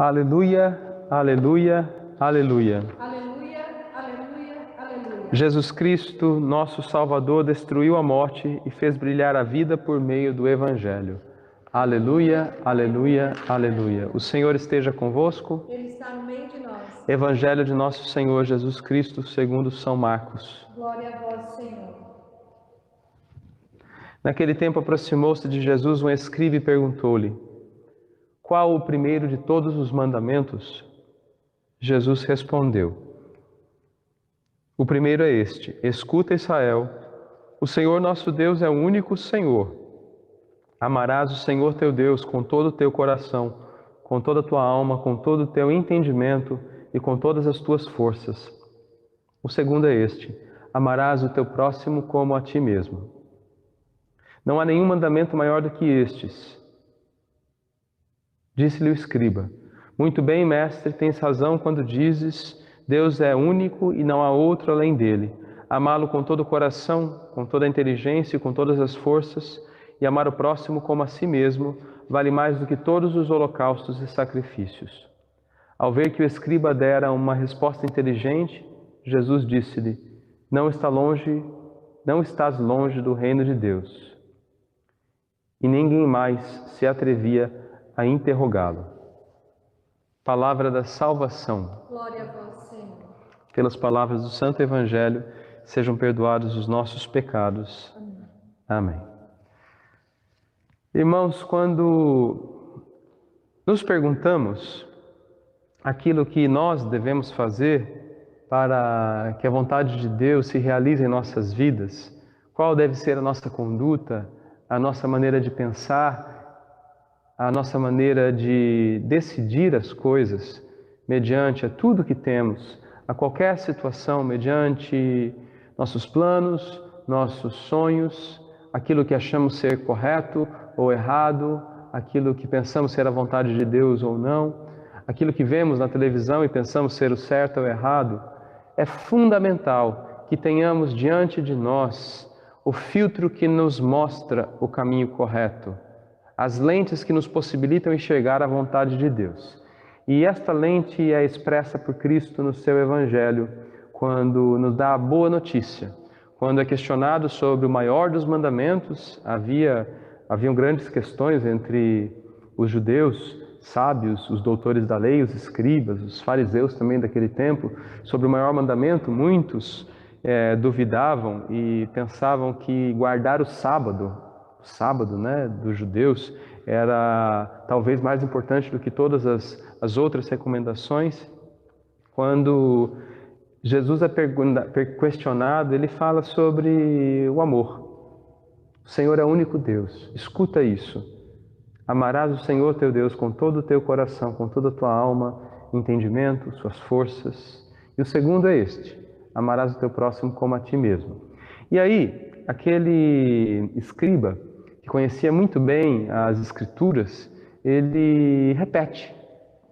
Aleluia, aleluia, aleluia. Aleluia, aleluia, aleluia. Jesus Cristo, nosso Salvador, destruiu a morte e fez brilhar a vida por meio do Evangelho. Aleluia, aleluia, aleluia. O Senhor esteja convosco. Ele está no meio de nós. Evangelho de nosso Senhor Jesus Cristo, segundo São Marcos. Glória a vós, Senhor. Naquele tempo aproximou-se de Jesus um escriba e perguntou-lhe: qual o primeiro de todos os mandamentos? Jesus respondeu: o primeiro é este: escuta, Israel, o Senhor nosso Deus é o único Senhor. Amarás o Senhor teu Deus com todo o teu coração, com toda a tua alma, com todo o teu entendimento e com todas as tuas forças. O segundo é este: amarás o teu próximo como a ti mesmo. Não há nenhum mandamento maior do que estes. Disse-lhe o escriba: muito bem, mestre, tens razão quando dizes: Deus é único e não há outro além dele. Amá-lo com todo o coração, com toda a inteligência e com todas as forças, e amar o próximo como a si mesmo, vale mais do que todos os holocaustos e sacrifícios. Ao ver que o escriba dera uma resposta inteligente, Jesus disse-lhe: não estás longe do reino de Deus. E ninguém mais se atrevia a interrogá-lo. Palavra da salvação. Glória a vós, Senhor. Pelas palavras do Santo Evangelho, sejam perdoados os nossos pecados. Amém. Irmãos, quando nos perguntamos aquilo que nós devemos fazer para que a vontade de Deus se realize em nossas vidas, qual deve ser a nossa conduta, a nossa maneira de pensar, a nossa maneira de decidir as coisas, mediante a tudo que temos, a qualquer situação, mediante nossos planos, nossos sonhos, aquilo que achamos ser correto ou errado, aquilo que pensamos ser a vontade de Deus ou não, aquilo que vemos na televisão e pensamos ser o certo ou errado, é fundamental que tenhamos diante de nós o filtro que nos mostra o caminho correto, as lentes que nos possibilitam enxergar a vontade de Deus. E esta lente é expressa por Cristo no seu Evangelho, quando nos dá a boa notícia. Quando é questionado sobre o maior dos mandamentos, haviam grandes questões entre os judeus sábios, os doutores da lei, os escribas, os fariseus também daquele tempo, sobre o maior mandamento. Muitos duvidavam e pensavam que guardar o sábado, dos judeus, era talvez mais importante do que todas as outras recomendações. Quando Jesus é questionado, ele fala sobre o amor. O Senhor é o único Deus. Escuta isso. Amarás o Senhor teu Deus com todo o teu coração, com toda a tua alma, entendimento, suas forças. E o segundo é este: amarás o teu próximo como a ti mesmo. E aí, aquele escriba, que conhecia muito bem as Escrituras, ele repete: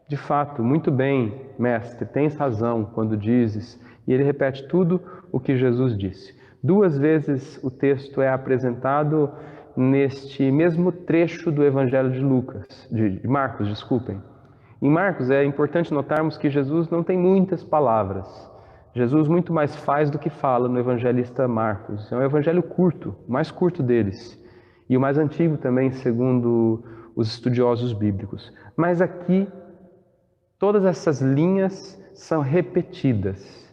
de fato, muito bem, mestre, tens razão quando dizes. E ele repete tudo o que Jesus disse. 2 vezes o texto é apresentado neste mesmo trecho do Evangelho de Marcos, desculpem. Em Marcos é importante notarmos que Jesus não tem muitas palavras. Jesus muito mais faz do que fala no evangelista Marcos. É um evangelho curto, o mais curto deles. E o mais antigo também, segundo os estudiosos bíblicos. Mas aqui, todas essas linhas são repetidas.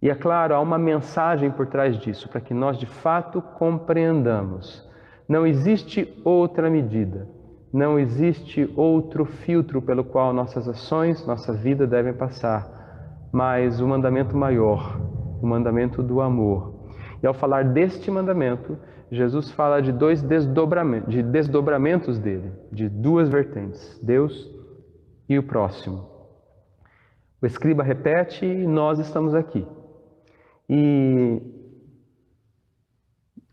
E é claro, há uma mensagem por trás disso, para que nós de fato compreendamos. Não existe outra medida, não existe outro filtro pelo qual nossas ações, nossa vida devem passar. Mas o mandamento maior, o mandamento do amor. E ao falar deste mandamento, Jesus fala de 2 desdobramentos dele, de 2 vertentes: Deus e o próximo. O escriba repete e nós estamos aqui. E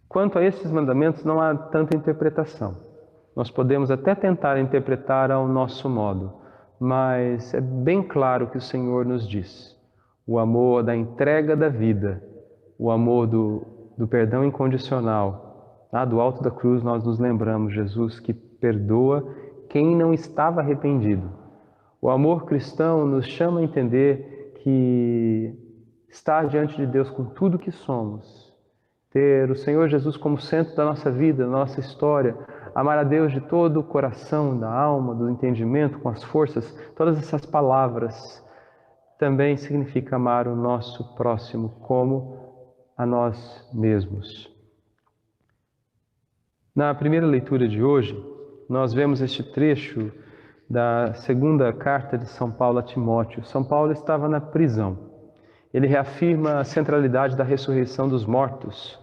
quanto a esses mandamentos não há tanta interpretação. Nós podemos até tentar interpretar ao nosso modo, mas é bem claro que o Senhor nos diz: o amor da entrega da vida, o amor do perdão incondicional. Lá do alto da cruz nós nos lembramos Jesus que perdoa quem não estava arrependido. O amor cristão nos chama a entender que estar diante de Deus com tudo que somos, ter o Senhor Jesus como centro da nossa vida, da nossa história, amar a Deus de todo o coração, da alma, do entendimento, com as forças, todas essas palavras também significa amar o nosso próximo como a nós mesmos. Na primeira leitura de hoje, nós vemos este trecho da segunda carta de São Paulo a Timóteo. São Paulo estava na prisão. Ele reafirma a centralidade da ressurreição dos mortos.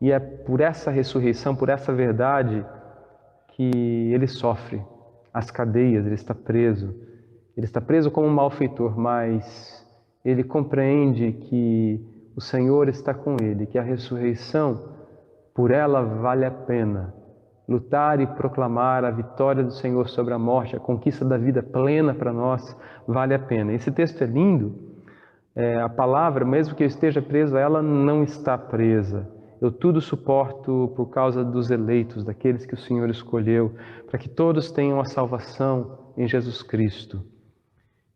E é por essa ressurreição, por essa verdade, que ele sofre as cadeias, ele está preso. Ele está preso como um malfeitor, mas ele compreende que o Senhor está com ele, que a ressurreição, por ela vale a pena lutar e proclamar a vitória do Senhor sobre a morte, a conquista da vida plena para nós, vale a pena. Esse texto é lindo. A palavra, mesmo que eu esteja preso, ela não está presa. Eu tudo suporto por causa dos eleitos, daqueles que o Senhor escolheu, para que todos tenham a salvação em Jesus Cristo.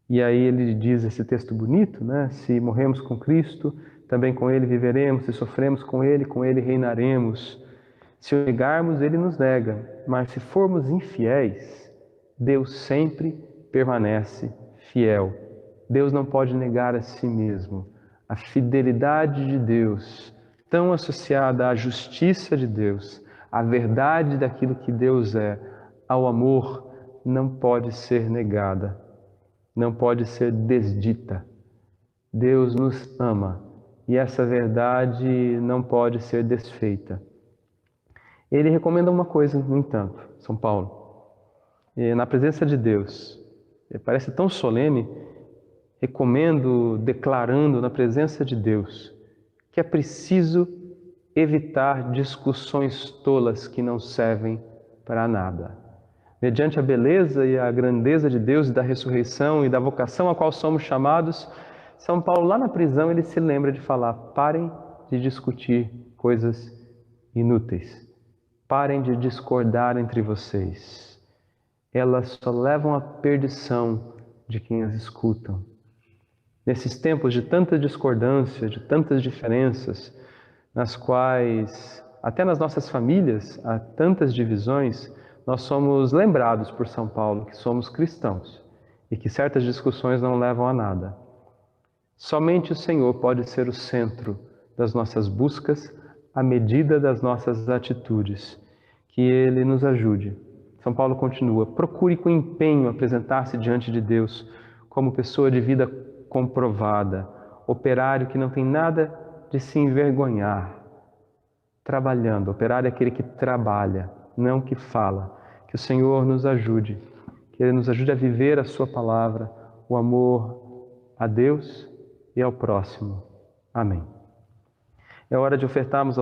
E aí ele diz esse texto bonito, né? Se morremos com Cristo, também com Ele viveremos. Se sofremos com Ele reinaremos. Se o negarmos, Ele nos nega. Mas se formos infiéis, Deus sempre permanece fiel. Deus não pode negar a si mesmo. A fidelidade de Deus, tão associada à justiça de Deus, à verdade daquilo que Deus é, ao amor, não pode ser negada, não pode ser desdita. Deus nos ama e essa verdade não pode ser desfeita. Ele recomenda uma coisa, no entanto, São Paulo, na presença de Deus. Parece tão solene, recomendo, declarando na presença de Deus, que é preciso evitar discussões tolas que não servem para nada. Mediante a beleza e a grandeza de Deus e da ressurreição e da vocação a qual somos chamados, São Paulo, lá na prisão, ele se lembra de falar: parem de discutir coisas inúteis. Parem de discordar entre vocês. Elas só levam à perdição de quem as escutam. Nesses tempos de tanta discordância, de tantas diferenças, nas quais, até nas nossas famílias, há tantas divisões, nós somos lembrados por São Paulo que somos cristãos e que certas discussões não levam a nada. Somente o Senhor pode ser o centro das nossas buscas, à medida das nossas atitudes. Que Ele nos ajude. São Paulo continua: procure com empenho apresentar-se diante de Deus como pessoa de vida comprovada, operário que não tem nada de se envergonhar, trabalhando. Operário é aquele que trabalha, não que fala. Que o Senhor nos ajude, que Ele nos ajude a viver a sua palavra, o amor a Deus e ao próximo. Amém. É hora de ofertarmos